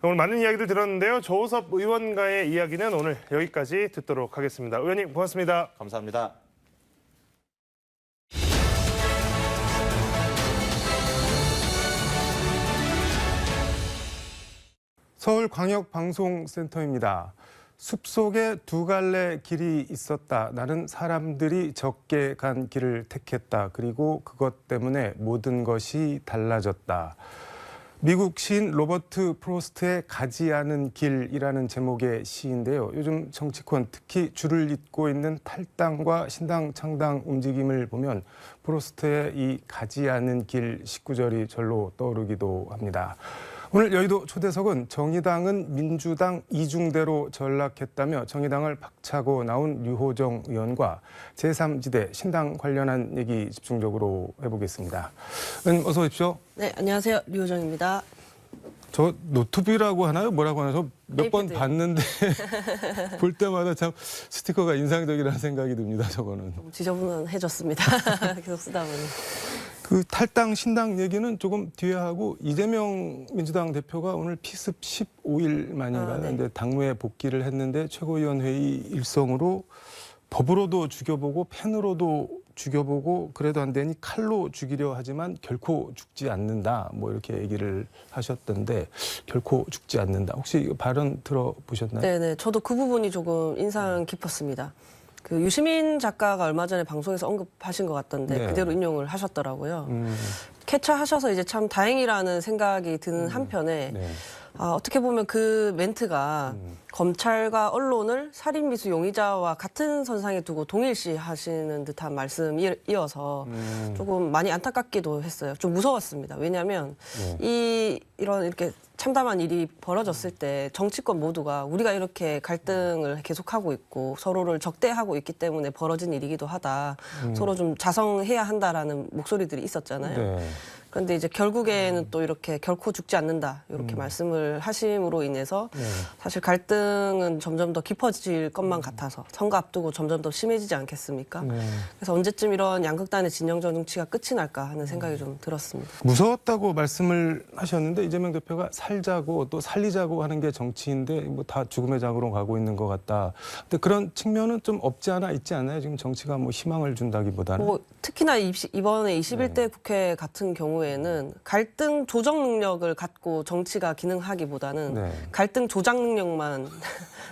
Speaker 1: 오늘 많은 이야기들 들었는데요. 조호섭 의원과의 이야기는 오늘 여기까지 듣도록 하겠습니다. 의원님 고맙습니다.
Speaker 2: 감사합니다.
Speaker 4: 서울광역방송센터입니다. 숲속에 두 갈래 길이 있었다. 나는 사람들이 적게 간 길을 택했다. 그리고 그것 때문에 모든 것이 달라졌다. 미국 시인 로버트 프로스트의 가지 않은 길이라는 제목의 시인데요. 요즘 정치권 특히 줄을 잇고 있는 탈당과 신당 창당 움직임을 보면 프로스트의 이 가지 않은 길 19절이 절로 떠오르기도 합니다. 오늘 여의도 초대석은 정의당은 민주당 이중대로 전락했다며 정의당을 박차고 나온 류호정 의원과 제3지대 신당 관련한 얘기 집중적으로 해보겠습니다. 의원님 어서 오십시오.
Speaker 5: 네, 안녕하세요. 류호정입니다.
Speaker 4: 저 노트북이라고 하나요? 뭐라고 하나요? 저 몇 번 봤는데 볼 때마다 참 스티커가 인상적이라는 생각이 듭니다. 저거는.
Speaker 5: 지저분해졌습니다. 계속 쓰다 보니.
Speaker 4: 그 탈당 신당 얘기는 조금 뒤에 하고 이재명 민주당 대표가 오늘 피습 15일 만인가요?
Speaker 5: 네.
Speaker 4: 근데 당무에 복귀를 했는데 최고위원회의 일성으로 법으로도 죽여보고 펜으로도 죽여보고 그래도 안 되니 칼로 죽이려 하지만 결코 죽지 않는다. 뭐 이렇게 얘기를 하셨던데 결코 죽지 않는다. 혹시 이거 발언 들어보셨나요?
Speaker 5: 네네. 저도 그 부분이 조금 인상 깊었습니다. 그 유시민 작가가 얼마 전에 방송에서 언급하신 것 같던데
Speaker 4: 네.
Speaker 5: 그대로 인용을 하셨더라고요. 캐치하셔서 이제 참 다행이라는 생각이 드는 한편에
Speaker 4: 네.
Speaker 5: 어떻게 보면 그 멘트가 검찰과 언론을 살인미수 용의자와 같은 선상에 두고 동일시 하시는 듯한 말씀이어서 조금 많이 안타깝기도 했어요. 좀 무서웠습니다. 왜냐하면 이런 이렇게 참담한 일이 벌어졌을 때 정치권 모두가 우리가 이렇게 갈등을 계속하고 있고 서로를 적대하고 있기 때문에 벌어진 일이기도 하다. 서로 좀 자성해야 한다라는 목소리들이 있었잖아요.
Speaker 4: 네.
Speaker 5: 그런데 이제 결국에는 또 이렇게 결코 죽지 않는다 이렇게 말씀을 하심으로 인해서 사실 갈등은 점점 더 깊어질 것만 같아서 선거 앞두고 점점 더 심해지지 않겠습니까? 그래서 언제쯤 이런 양극단의 진영전 정치가 끝이 날까 하는 생각이 좀 들었습니다.
Speaker 4: 무서웠다고 말씀을 하셨는데 이재명 대표가 살자고 또 살리자고 하는 게 정치인데 뭐 다 죽음의 장으로 가고 있는 것 같다. 근데 그런 측면은 좀 없지 않아 있지 않아요? 지금 정치가 뭐 희망을 준다기보다는.
Speaker 5: 뭐 특히나 이번에 21대 국회 같은 경우에는 갈등 조정 능력을 갖고 정치가 기능하기보다는
Speaker 4: 네.
Speaker 5: 갈등 조장 능력만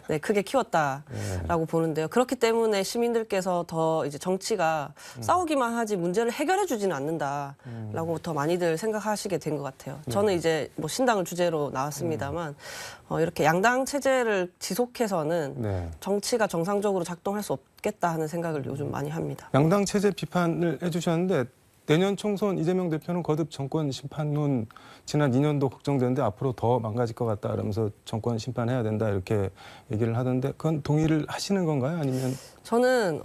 Speaker 5: 네, 크게 키웠다라고 보는데요. 그렇기 때문에 시민들께서 더 이제 정치가 싸우기만 하지 문제를 해결해 주지는 않는다라고 더 많이들 생각하시게 된 것 같아요. 저는 이제 뭐 신당을 주제로 나왔습니다만 이렇게 양당 체제를 지속해서는
Speaker 4: 네.
Speaker 5: 정치가 정상적으로 작동할 수 없겠다 하는 생각을 요즘 많이 합니다.
Speaker 4: 양당 체제 비판을 해주셨는데 내년 총선 이재명 대표는 거듭 정권 심판론 지난 2년도 걱정되는데 앞으로 더 망가질 것 같다 그러면서 정권 심판해야 된다 이렇게 얘기를 하던데 그건 동의를 하시는 건가요? 아니면
Speaker 5: 저는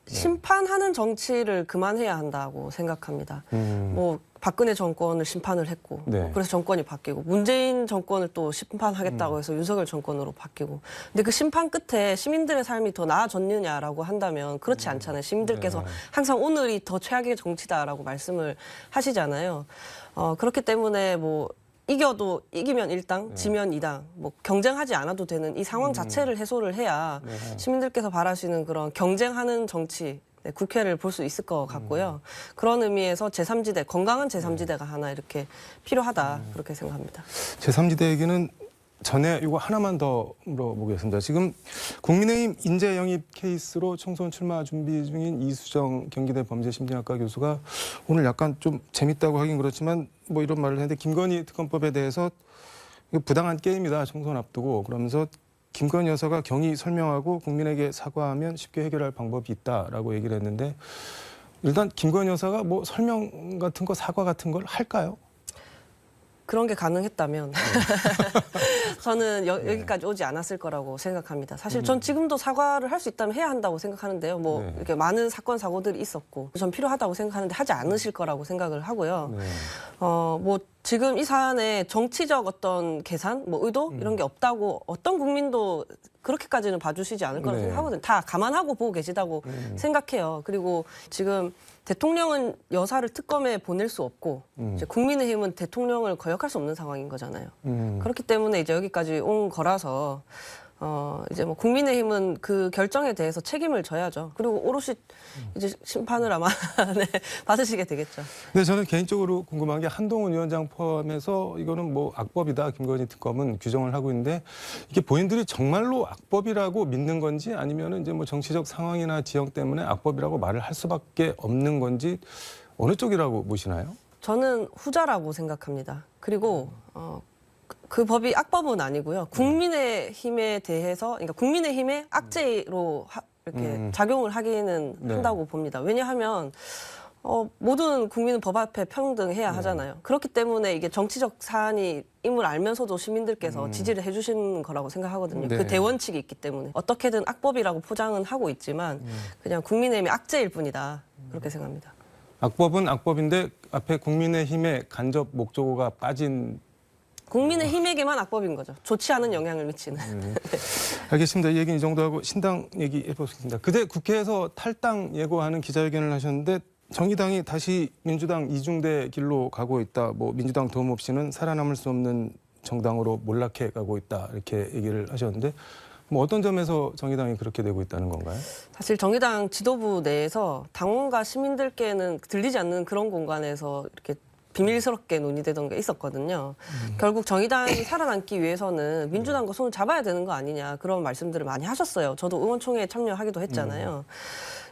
Speaker 5: 심판하는 정치를 그만해야 한다고 생각합니다. 뭐 박근혜 정권을 심판을 했고
Speaker 4: 네.
Speaker 5: 그래서 정권이 바뀌고 문재인 정권을 또 심판하겠다고 해서 윤석열 정권으로 바뀌고 근데 그 심판 끝에 시민들의 삶이 더 나아졌느냐라고 한다면 그렇지 않잖아요. 시민들께서 항상 오늘이 더 최악의 정치다라고 말씀을 하시잖아요. 그렇기 때문에 뭐 이기면 1당, 지면 2당, 뭐 경쟁하지 않아도 되는 이 상황 자체를 해소를 해야 시민들께서 바라시는 그런 경쟁하는 정치, 네, 국회를 볼 수 있을 것 같고요. 그런 의미에서 제3지대, 건강한 제3지대가 하나 이렇게 필요하다 그렇게 생각합니다.
Speaker 4: 제3지대 얘기는 전에 이거 하나만 더 물어보겠습니다. 지금 국민의힘 인재 영입 케이스로 총선 출마 준비 중인 이수정 경기대 범죄심리학과 교수가 오늘 약간 좀 재밌다고 하긴 그렇지만 뭐 이런 말을 했는데 김건희 특검법에 대해서 이거 부당한 게임이다 총선 앞두고 그러면서 김건희 여사가 경위 설명하고 국민에게 사과하면 쉽게 해결할 방법이 있다라고 얘기를 했는데 일단 김건희 여사가 뭐 설명 같은 거 사과 같은 걸 할까요?
Speaker 5: 그런 게 가능했다면 저는 여기까지 오지 않았을 거라고 생각합니다. 사실 전 지금도 사과를 할 수 있다면 해야 한다고 생각하는데요. 뭐
Speaker 4: 네.
Speaker 5: 이렇게 많은 사건 사고들이 있었고 전 필요하다고 생각하는데 하지 않으실 거라고 생각을 하고요.
Speaker 4: 네.
Speaker 5: 뭐 지금 이 사안에 정치적 어떤 계산, 뭐 의도 이런 게 없다고 어떤 국민도 그렇게까지는 봐주시지 않을 거라고
Speaker 4: 네.
Speaker 5: 생각하거든요. 다 감안하고 보고 계시다고 생각해요. 그리고 지금 대통령은 여사를 특검에 보낼 수 없고 이제 국민의힘은 대통령을 거역할 수 없는 상황인 거잖아요. 그렇기 때문에 이제 여기까지 온 거라서 이제 뭐 국민의힘은 그 결정에 대해서 책임을 져야죠. 그리고 오롯이 이제 심판을 아마 네, 받으시게 되겠죠.
Speaker 4: 근데 저는 개인적으로 궁금한 게 한동훈 위원장 포함해서 이거는 뭐 악법이다 김건희 특검은 규정을 하고 있는데 이게 본인들이 정말로 악법이라고 믿는 건지 아니면은 이제 뭐 정치적 상황이나 지형 때문에 악법이라고 말을 할 수밖에 없는 건지 어느 쪽이라고 보시나요?
Speaker 5: 저는 후자라고 생각합니다. 그리고 그 법이 악법은 아니고요. 국민의힘에 대해서, 그러니까 국민의힘의 악재로 이렇게 작용을 하기는
Speaker 4: 네.
Speaker 5: 한다고 봅니다. 왜냐하면 모든 국민은 법 앞에 평등해야 하잖아요. 그렇기 때문에 이게 정치적 사안이 임을 알면서도 시민들께서 지지를 해주시는 거라고 생각하거든요.
Speaker 4: 네.
Speaker 5: 그 대원칙이 있기 때문에 어떻게든 악법이라고 포장은 하고 있지만 그냥 국민의힘의 악재일 뿐이다. 그렇게 생각합니다.
Speaker 4: 악법은 악법인데 앞에 국민의힘의 간접 목적어가 빠진
Speaker 5: 국민의힘에게만 악법인 거죠. 좋지 않은 영향을 미치는.
Speaker 4: 알겠습니다. 이 얘기는 이 정도 하고 신당 얘기 해보겠습니다. 그제 국회에서 탈당 예고하는 기자회견을 하셨는데 정의당이 다시 민주당 이중대 길로 가고 있다. 뭐 민주당 도움 없이는 살아남을 수 없는 정당으로 몰락해 가고 있다. 이렇게 얘기를 하셨는데 뭐 어떤 점에서 정의당이 그렇게 되고 있다는 건가요?
Speaker 5: 사실 정의당 지도부 내에서 당원과 시민들께는 들리지 않는 그런 공간에서 이렇게 비밀스럽게 논의되던 게 있었거든요. 결국 정의당이 살아남기 위해서는 민주당과 손을 잡아야 되는 거 아니냐 그런 말씀들을 많이 하셨어요. 저도 의원총회에 참여하기도 했잖아요.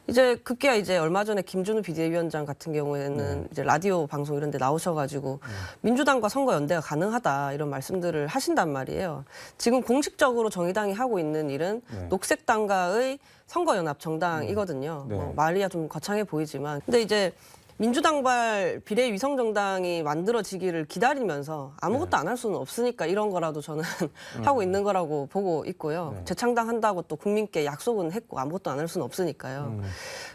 Speaker 5: 이제 급기야 이제 얼마 전에 김준우 비대위원장 같은 경우에는 이제 라디오 방송 이런 데 나오셔가지고 민주당과 선거 연대가 가능하다 이런 말씀들을 하신단 말이에요. 지금 공식적으로 정의당이 하고 있는 일은 녹색당과의 선거연합 정당이거든요.
Speaker 4: 네.
Speaker 5: 말이야 좀 거창해 보이지만 근데 이제 민주당발 비례위성정당이 만들어지기를 기다리면서 아무것도 안 할 수는 없으니까 이런 거라도 저는 하고 있는 거라고 보고 있고요. 재창당한다고 또 국민께 약속은 했고 아무것도 안 할 수는 없으니까요.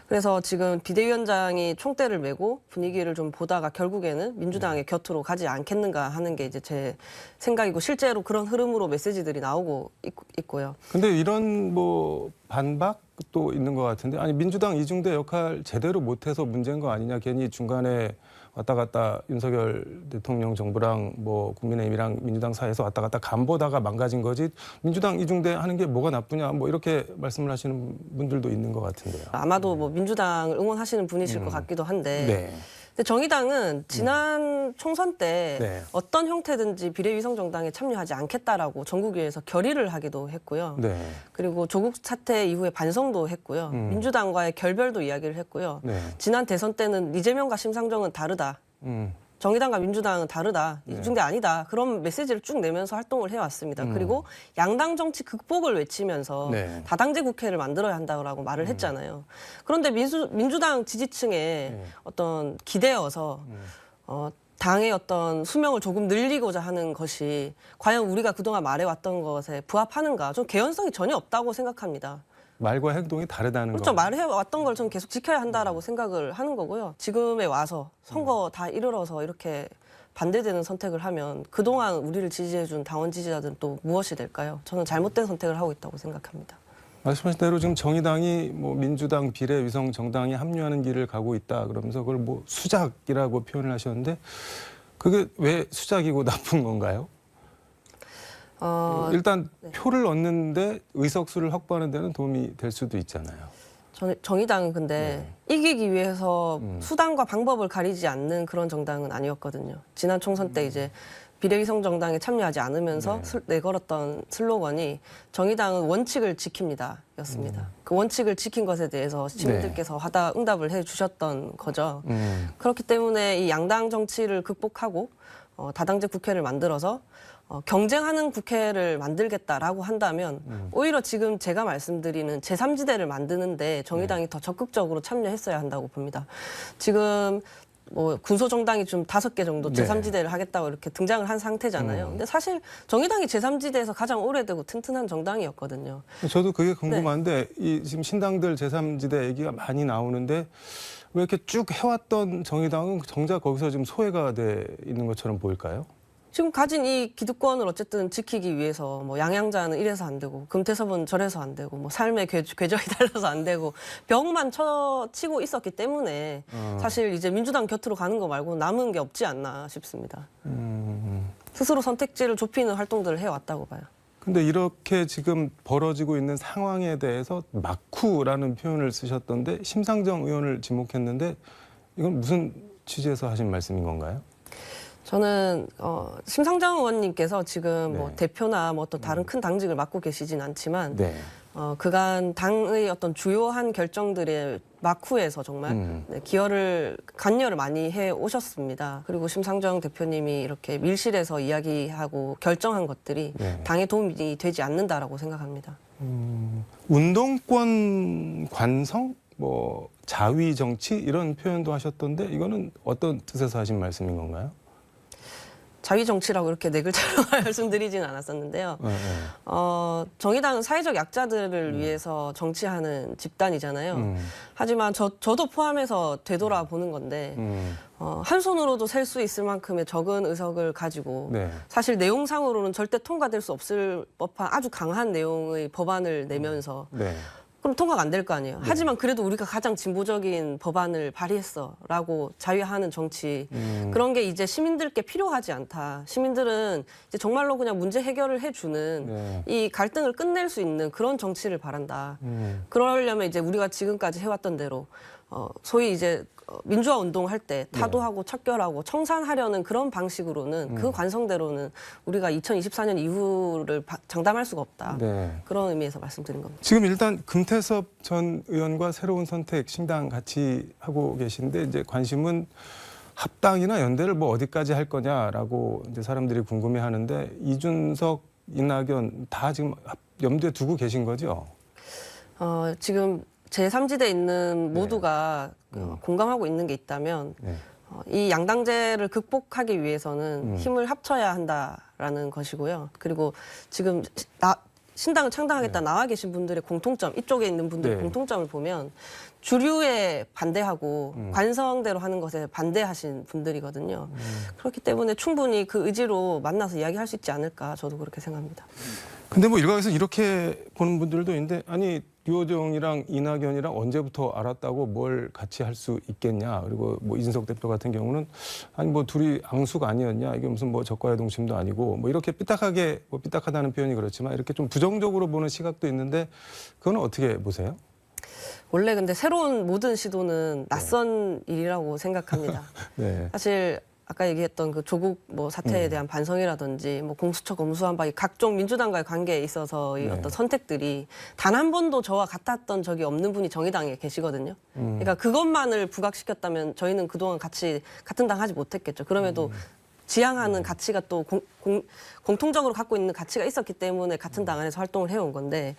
Speaker 5: 그래서 지금 비대위원장이 총대를 메고 분위기를 좀 보다가 결국에는 민주당의 곁으로 가지 않겠는가 하는 게 이제 제 생각이고 실제로 그런 흐름으로 메시지들이 나오고 있고요.
Speaker 4: 근데 이런 뭐 반박도 있는 것 같은데 아니 민주당 이중대 역할 제대로 못해서 문제인 거 아니냐 괜히 중간에 왔다 갔다 윤석열 대통령 정부랑 뭐 국민의힘이랑 민주당 사이에서 왔다 갔다 간보다가 망가진 거지 민주당 이중대 하는 게 뭐가 나쁘냐 뭐 이렇게 말씀을 하시는 분들도 있는 것 같은데요.
Speaker 5: 아마도 뭐 민주당을 응원하시는 분이실 것 같기도 한데
Speaker 4: 네.
Speaker 5: 근데 정의당은 지난 총선 때
Speaker 4: 네.
Speaker 5: 어떤 형태든지 비례위성정당에 참여하지 않겠다라고 전국위에서 결의를 하기도 했고요.
Speaker 4: 네.
Speaker 5: 그리고 조국 사태 이후에 반성도 했고요. 민주당과의 결별도 이야기를 했고요.
Speaker 4: 네.
Speaker 5: 지난 대선 때는 이재명과 심상정은 다르다. 정의당과 민주당은 다르다. 이중대 아니다. 그런 메시지를 쭉 내면서 활동을 해왔습니다. 그리고 양당 정치 극복을 외치면서
Speaker 4: 네.
Speaker 5: 다당제 국회를 만들어야 한다고 말을 했잖아요. 그런데 민주당 지지층의 어떤 기대어서 당의 어떤 수명을 조금 늘리고자 하는 것이 과연 우리가 그동안 말해왔던 것에 부합하는가? 좀 개연성이 전혀 없다고 생각합니다.
Speaker 4: 말과 행동이 다르다는
Speaker 5: 그렇죠.
Speaker 4: 거.
Speaker 5: 말해왔던 걸 좀 계속 지켜야 한다라고 생각을 하는 거고요. 지금에 와서 선거 다 이르러서 이렇게 반대되는 선택을 하면 그동안 우리를 지지해준 당원 지지자들은 또 무엇이 될까요? 저는 잘못된 선택을 하고 있다고 생각합니다.
Speaker 4: 말씀하신 대로 지금 정의당이 뭐 민주당 비례 위성 정당이 합류하는 길을 가고 있다 그러면서 그걸 뭐 수작이라고 표현을 하셨는데 그게 왜 수작이고 나쁜 건가요? 일단 표를 얻는데 의석수를 확보하는 데는 도움이 될 수도 있잖아요.
Speaker 5: 정의당은 근데 이기기 위해서 수단과 방법을 가리지 않는 그런 정당은 아니었거든요. 지난 총선 때 이제 비례위성 정당에 참여하지 않으면서 내걸었던 슬로건이 정의당은 원칙을 지킵니다 였습니다. 그 원칙을 지킨 것에 대해서 시민들께서 하다 응답을 해 주셨던 거죠. 그렇기 때문에 이 양당 정치를 극복하고 다당제 국회를 만들어서 경쟁하는 국회를 만들겠다라고 한다면 오히려 지금 제가 말씀드리는 제3지대를 만드는데 정의당이 더 적극적으로 참여했어야 한다고 봅니다. 지금 뭐 군소정당이 좀 5개 정도 제3지대를 하겠다고 이렇게 등장을 한 상태잖아요. 근데 사실 정의당이 제3지대에서 가장 오래되고 튼튼한 정당이었거든요.
Speaker 4: 저도 그게 궁금한데 이 지금 신당들 제3지대 얘기가 많이 나오는데 왜 이렇게 쭉 해왔던 정의당은 정작 거기서 지금 소외가 돼 있는 것처럼 보일까요?
Speaker 5: 지금 가진 이 기득권을 어쨌든 지키기 위해서 뭐 양양자는 이래서 안 되고 금태섭은 저래서 안 되고 뭐 삶의 궤적이 달라서 안 되고 벽만 치고 있었기 때문에 사실 이제 민주당 곁으로 가는 거 말고 남은 게 없지 않나 싶습니다. 스스로 선택지를 좁히는 활동들을 해왔다고 봐요.
Speaker 4: 근데 이렇게 지금 벌어지고 있는 상황에 대해서 막후라는 표현을 쓰셨던데 심상정 의원을 지목했는데 이건 무슨 취지에서 하신 말씀인 건가요?
Speaker 5: 저는 심상정 의원님께서 지금 뭐 대표나 뭐 또 다른 큰 당직을 맡고 계시진 않지만 그간 당의 어떤 주요한 결정들의 막후에서 정말 관여를 많이 해 오셨습니다. 그리고 심상정 대표님이 이렇게 밀실에서 이야기하고 결정한 것들이 당에 도움이 되지 않는다라고 생각합니다.
Speaker 4: 운동권 관성, 뭐 자위 정치 이런 표현도 하셨던데 이거는 어떤 뜻에서 하신 말씀인 건가요?
Speaker 5: 자위 정치라고 이렇게 네 글자로 말씀드리지는 않았었는데요. 정의당은 사회적 약자들을 위해서 정치하는 집단이잖아요. 하지만 저도 포함해서 되돌아보는 건데 한 손으로도 셀 수 있을 만큼의 적은 의석을 가지고 사실 내용상으로는 절대 통과될 수 없을 법한 아주 강한 내용의 법안을 내면서 그럼 통과가 안 될 거 아니에요. 하지만 그래도 우리가 가장 진보적인 법안을 발의했어라고 자위하는 정치 그런 게 이제 시민들께 필요하지 않다. 시민들은 이제 정말로 그냥 문제 해결을 해주는 이 갈등을 끝낼 수 있는 그런 정치를 바란다. 그러려면 이제 우리가 지금까지 해왔던 대로 소위 이제 민주화 운동할 때 타도하고 척결하고 청산하려는 그런 방식으로는 그 관성대로는 우리가 2024년 이후를 장담할 수가 없다. 그런 의미에서 말씀드린 겁니다.
Speaker 4: 지금 일단 금태섭 전 의원과 새로운 선택 신당 같이 하고 계신데 이제 관심은 합당이나 연대를 뭐 어디까지 할 거냐라고 이제 사람들이 궁금해하는데 이준석, 이낙연 다 지금 염두에 두고 계신 거죠?
Speaker 5: 지금 제3지대에 있는 모두가 공감하고 있는 게 있다면 이 양당제를 극복하기 위해서는 힘을 합쳐야 한다라는 것이고요. 그리고 지금 신당을 창당하겠다 나와 계신 분들의 공통점, 이쪽에 있는 분들의 공통점을 보면 주류에 반대하고 관성대로 하는 것에 반대하신 분들이거든요. 그렇기 때문에 충분히 그 의지로 만나서 이야기할 수 있지 않을까 저도 그렇게 생각합니다.
Speaker 4: 근데 뭐 일각에서 이렇게 보는 분들도 있는데 아니 류호정이랑 이낙연이랑 언제부터 알았다고 뭘 같이 할 수 있겠냐. 그리고 뭐 이준석 대표 같은 경우는 아니 뭐 둘이 앙숙 아니었냐. 이게 무슨 뭐 적과의 동침도 아니고 뭐 이렇게 삐딱하게 뭐 삐딱하다는 표현이 그렇지만 이렇게 좀 부정적으로 보는 시각도 있는데 그건 어떻게 보세요?
Speaker 5: 원래 근데 새로운 모든 시도는 낯선 일이라고 생각합니다. 사실 아까 얘기했던 그 조국 뭐 사태에 대한 반성이라든지 뭐 공수처 검수한 바 각종 민주당과의 관계에 있어서 이 어떤 선택들이 단 한 번도 저와 같았던 적이 없는 분이 정의당에 계시거든요. 그러니까 그것만을 부각시켰다면 저희는 그동안 같이 같은 당 하지 못했겠죠. 그럼에도 지향하는 가치가 또 공통적으로 갖고 있는 가치가 있었기 때문에 같은 당 안에서 활동을 해온 건데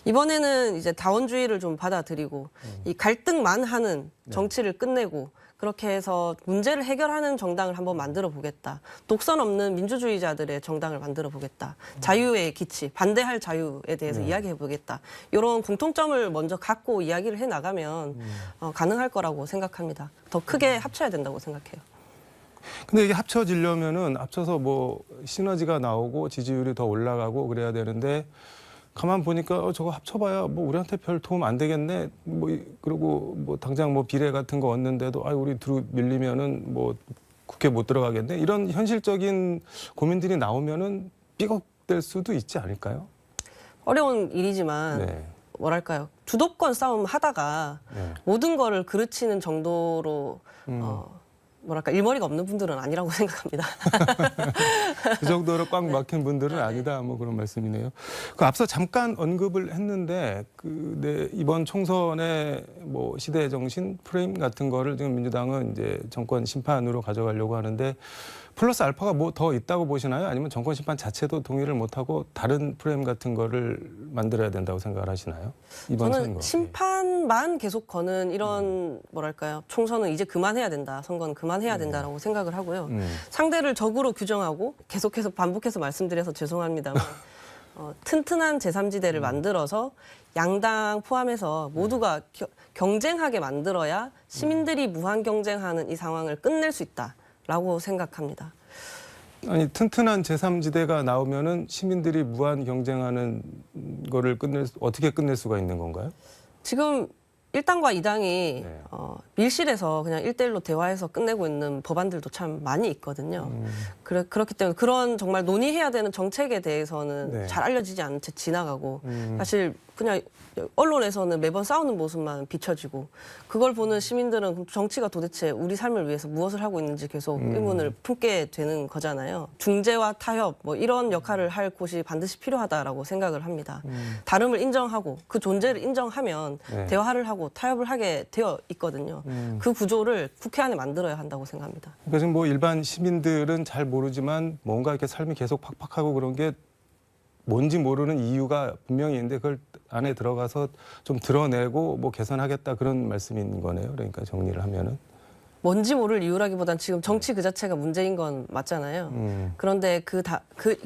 Speaker 5: 이번에는 이제 다원주의를 좀 받아들이고 이 갈등만 하는 정치를 끝내고 그렇게 해서 문제를 해결하는 정당을 한번 만들어 보겠다. 독선 없는 민주주의자들의 정당을 만들어 보겠다. 자유의 기치, 반대할 자유에 대해서 이야기해 보겠다. 이런 공통점을 먼저 갖고 이야기를 해 나가면 가능할 거라고 생각합니다. 더 크게 합쳐야 된다고 생각해요.
Speaker 4: 근데 이게 합쳐지려면은 합쳐서 뭐 시너지가 나오고 지지율이 더 올라가고 그래야 되는데 가만 보니까 저거 합쳐봐야 뭐 우리한테 별 도움 안 되겠네. 뭐 그리고 뭐 당장 뭐 비례 같은 거 얻는데도 우리 뒤로 밀리면은 뭐 국회 못 들어가겠네. 이런 현실적인 고민들이 나오면은 삐걱될 수도 있지 않을까요?
Speaker 5: 어려운 일이지만
Speaker 4: 네.
Speaker 5: 뭐랄까요. 주도권 싸움 하다가
Speaker 4: 네.
Speaker 5: 모든 거를 그르치는 정도로 뭐랄까 일머리가 없는 분들은 아니라고 생각합니다.
Speaker 4: 그 정도로 꽉 막힌 분들은 아니다. 뭐 그런 말씀이네요. 그 앞서 잠깐 언급을 했는데 이번 총선의 뭐 시대 정신 프레임 같은 거를 지금 민주당은 이제 정권 심판으로 가져가려고 하는데 플러스 알파가 뭐 더 있다고 보시나요? 아니면 정권 심판 자체도 동의를 못하고 다른 프레임 같은 거를 만들어야 된다고 생각을 하시나요? 이번
Speaker 5: 저는
Speaker 4: 선거.
Speaker 5: 심판만 계속 거는 이런 뭐랄까요. 총선은 이제 그만해야 된다. 선거는 그만해야 된다라고 생각을 하고요. 상대를 적으로 규정하고 계속해서 반복해서 말씀드려서 죄송합니다만 튼튼한 제3지대를 만들어서 양당 포함해서 모두가 경쟁하게 만들어야 시민들이 무한 경쟁하는 이 상황을 끝낼 수 있다라고 생각합니다.
Speaker 4: 아니 튼튼한 제3지대가 나오면은 시민들이 무한 경쟁하는 거를 어떻게 끝낼 수가 있는 건가요?
Speaker 5: 지금 1당과 2당이
Speaker 4: 네.
Speaker 5: 밀실에서 그냥 1대1로 대화해서 끝내고 있는 법안들도 참 많이 있거든요. 그렇기 때문에 그런 정말 논의해야 되는 정책에 대해서는
Speaker 4: 네.
Speaker 5: 잘 알려지지 않은 채 지나가고 사실 그냥 언론에서는 매번 싸우는 모습만 비춰지고 그걸 보는 시민들은 그럼 정치가 도대체 우리 삶을 위해서 무엇을 하고 있는지 계속 의문을 품게 되는 거잖아요. 중재와 타협 뭐 이런 역할을 할 곳이 반드시 필요하다라고 생각을 합니다. 다름을 인정하고 그 존재를 인정하면
Speaker 4: 네.
Speaker 5: 대화를 하고 타협을 하게 되어 있거든요. 그 구조를 국회 안에 만들어야 한다고 생각합니다.
Speaker 4: 그러니까 지금 뭐 일반 시민들은 잘 모르지만 뭔가 이렇게 삶이 계속 팍팍하고 그런 게 뭔지 모르는 이유가 분명히 있는데 그걸 안에 들어가서 좀 드러내고 뭐 개선하겠다 그런 말씀인 거네요. 그러니까 정리를 하면은.
Speaker 5: 뭔지 모를 이유라기보단 지금 정치 그 자체가 문제인 건 맞잖아요. 그런데 그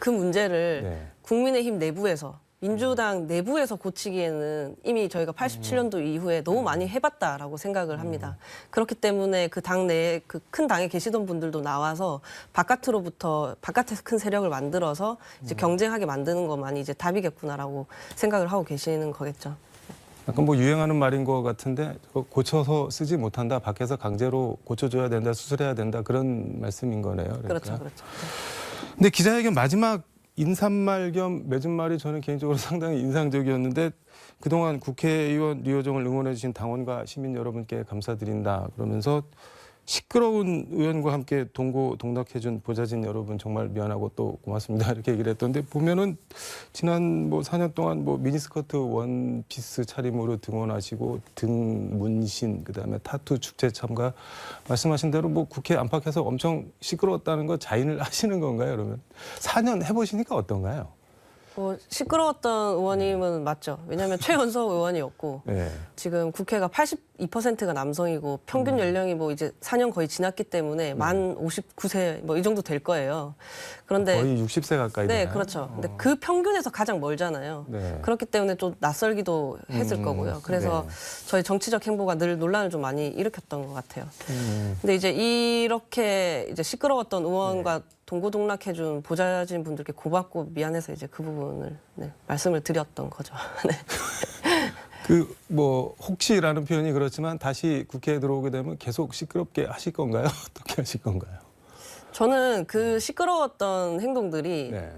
Speaker 5: 문제를
Speaker 4: 네.
Speaker 5: 국민의힘 내부에서 민주당 내부에서 고치기에는 이미 저희가 87년도 이후에 너무 많이 해봤다라고 생각을 합니다. 그렇기 때문에 그 당 내에 그 큰 당에 계시던 분들도 나와서 바깥에서 큰 세력을 만들어서 이제 경쟁하게 만드는 것만이 이제 답이겠구나라고 생각을 하고 계시는 거겠죠.
Speaker 4: 약간 뭐 유행하는 말인 것 같은데 고쳐서 쓰지 못한다. 밖에서 강제로 고쳐줘야 된다. 수술해야 된다. 그런 말씀인 거네요. 그러니까.
Speaker 5: 그렇죠, 그렇죠.
Speaker 4: 근데 기자회견 마지막 인사말 겸 맺은 말이 저는 개인적으로 상당히 인상적이었는데 그동안 국회의원 류호정을 응원해 주신 당원과 시민 여러분께 감사드린다 그러면서 시끄러운 의원과 함께 동고동락해준 보좌진 여러분 정말 미안하고 또 고맙습니다 이렇게 얘기를 했던데 보면은 지난 뭐 4년 동안 뭐 미니스커트 원피스 차림으로 등원하시고 등 문신 그다음에 타투 축제 참가 말씀하신 대로 뭐 국회 안팎에서 엄청 시끄러웠다는 거 자인을 하시는 건가요 그러면 4년 해보시니까 어떤가요?
Speaker 5: 시끄러웠던 의원님은 맞죠. 왜냐하면 최연소 의원이었고
Speaker 4: 네.
Speaker 5: 지금 국회가 82%가 남성이고 평균 연령이 뭐 이제 4년 거의 지났기 때문에 만 59세 뭐 이 정도 될 거예요. 그런데
Speaker 4: 거의 60세 가까이
Speaker 5: 네,
Speaker 4: 되나요?
Speaker 5: 그렇죠. 근데 그 평균에서 가장 멀잖아요.
Speaker 4: 네.
Speaker 5: 그렇기 때문에 좀 낯설기도 했을 거고요. 그래서 저희 정치적 행보가 늘 논란을 좀 많이 일으켰던 것 같아요. 근데 이제 이렇게 이제 시끄러웠던 의원과 동고동락해준 보좌진 분들께 고맙고 미안해서 이제 그 부분을 말씀을 드렸던 거죠. 네.
Speaker 4: 그 뭐 혹시라는 표현이 그렇지만 다시 국회에 들어오게 되면 계속 시끄럽게 하실 건가요? 어떻게 하실 건가요?
Speaker 5: 저는 그 시끄러웠던 행동들이
Speaker 4: 네.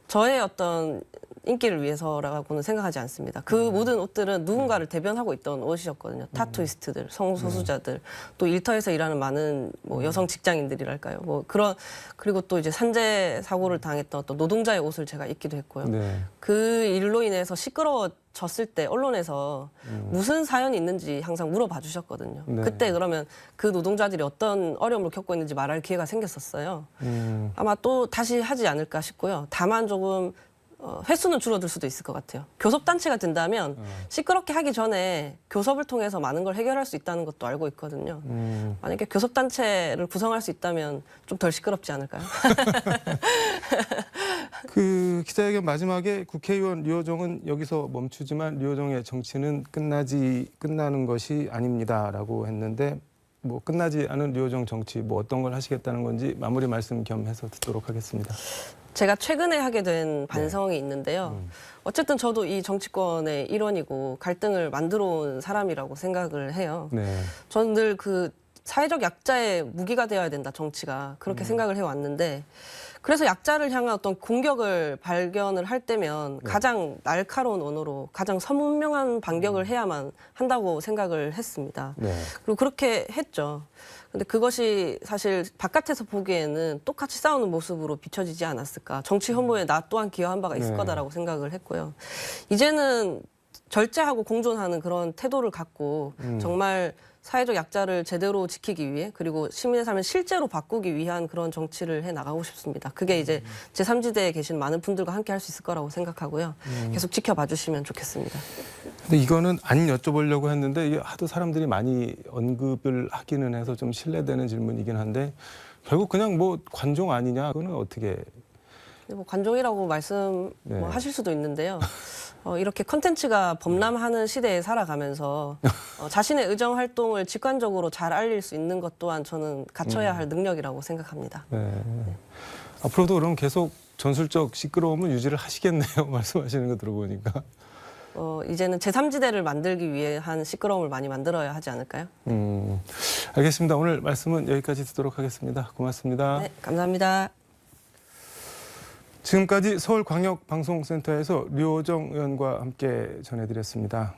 Speaker 5: 저의 어떤 인기를 위해서라고는 생각하지 않습니다. 그 모든 옷들은 누군가를 대변하고 있던 옷이었거든요. 타투이스트들, 성소수자들, 또 일터에서 일하는 많은 뭐 여성 직장인들이랄까요. 뭐 그리고 또 이제 산재 사고를 당했던 또 노동자의 옷을 제가 입기도 했고요.
Speaker 4: 네.
Speaker 5: 그 일로 인해서 시끄러워졌을 때 언론에서 무슨 사연이 있는지 항상 물어봐 주셨거든요.
Speaker 4: 네.
Speaker 5: 그때 그러면 그 노동자들이 어떤 어려움을 겪고 있는지 말할 기회가 생겼었어요. 아마 또 다시 하지 않을까 싶고요. 다만 조금 횟수는 줄어들 수도 있을 것 같아요. 교섭단체가 된다면 시끄럽게 하기 전에 교섭을 통해서 많은 걸 해결할 수 있다는 것도 알고 있거든요. 만약에 교섭단체를 구성할 수 있다면 좀 덜 시끄럽지 않을까요?
Speaker 4: 그 기자회견 마지막에 국회의원 류호정은 여기서 멈추지만 류호정의 정치는 끝나는 것이 아닙니다라고 했는데 뭐 끝나지 않은 류호정 정치 뭐 어떤 걸 하시겠다는 건지 마무리 말씀 겸 해서 듣도록 하겠습니다.
Speaker 5: 제가 최근에 하게 된 반성이 있는데요. 어쨌든 저도 이 정치권의 일원이고 갈등을 만들어 온 사람이라고 생각을 해요.
Speaker 4: 네.
Speaker 5: 저는 늘 사회적 약자의 무기가 되어야 된다, 정치가. 그렇게 생각을 해왔는데, 그래서 약자를 향한 어떤 공격을 발견을 할 때면 가장 날카로운 언어로 가장 선명한 반격을 해야만 한다고 생각을 했습니다.
Speaker 4: 네.
Speaker 5: 그리고 그렇게 했죠. 근데 그것이 사실 바깥에서 보기에는 똑같이 싸우는 모습으로 비춰지지 않았을까. 정치 혐오에 나 또한 기여한 바가 있을
Speaker 4: 네.
Speaker 5: 거다라고 생각을 했고요. 이제는 절제하고 공존하는 그런 태도를 갖고 정말 사회적 약자를 제대로 지키기 위해 그리고 시민의 삶을 실제로 바꾸기 위한 그런 정치를 해 나가고 싶습니다. 그게 이제 제3지대에 계신 많은 분들과 함께 할 수 있을 거라고 생각하고요. 계속 지켜봐 주시면 좋겠습니다.
Speaker 4: 근데 이거는 안 여쭤보려고 했는데 이게 하도 사람들이 많이 언급을 하기는 해서 좀 신뢰되는 질문이긴 한데 결국 그냥 뭐 관종 아니냐 그거는 어떻게
Speaker 5: 뭐 관종이라고 말씀
Speaker 4: 네.
Speaker 5: 뭐 하실 수도 있는데요. 이렇게 컨텐츠가 범람하는 시대에 살아가면서 자신의 의정 활동을 직관적으로 잘 알릴 수 있는 것 또한 저는 갖춰야 할 능력이라고 생각합니다.
Speaker 4: 네. 앞으로도 그럼 계속 전술적 시끄러움은 유지를 하시겠네요. 말씀하시는 거 들어보니까.
Speaker 5: 이제는 제3지대를 만들기 위해 한 시끄러움을 많이 만들어야 하지 않을까요?
Speaker 4: 알겠습니다. 오늘 말씀은 여기까지 듣도록 하겠습니다. 고맙습니다.
Speaker 5: 네, 감사합니다.
Speaker 4: 지금까지 서울광역방송센터에서 류호정 의원과 함께 전해드렸습니다.